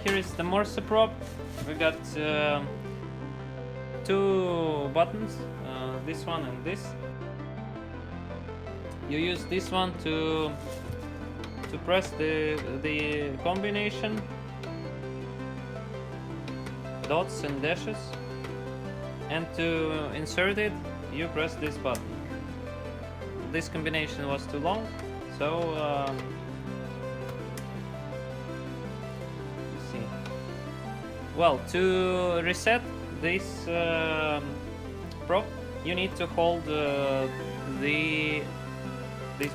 here is the Morse prop. We got two buttons, this one and this. You use this one to press the combination, dots and dashes, and to insert it you press this button. This combination was too long, so let's see. Well, to reset this prop, you need to hold this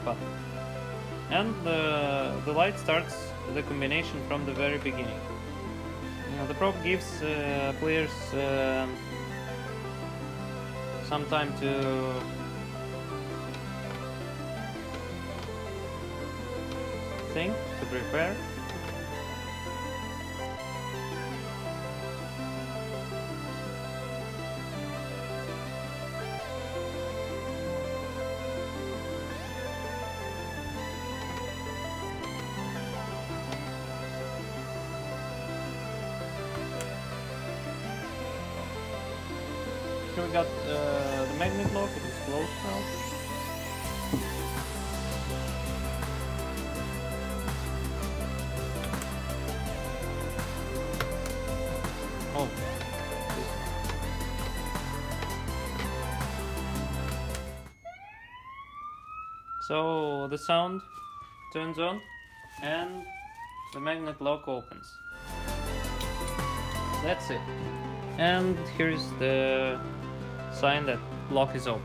button, and the light starts the combination from the very beginning. The prop gives players some time to think, to prepare. Here we got the magnet lock. It is closed now. Oh. So the sound turns on and the magnet lock opens. That's it. And here's the sign that lock is open.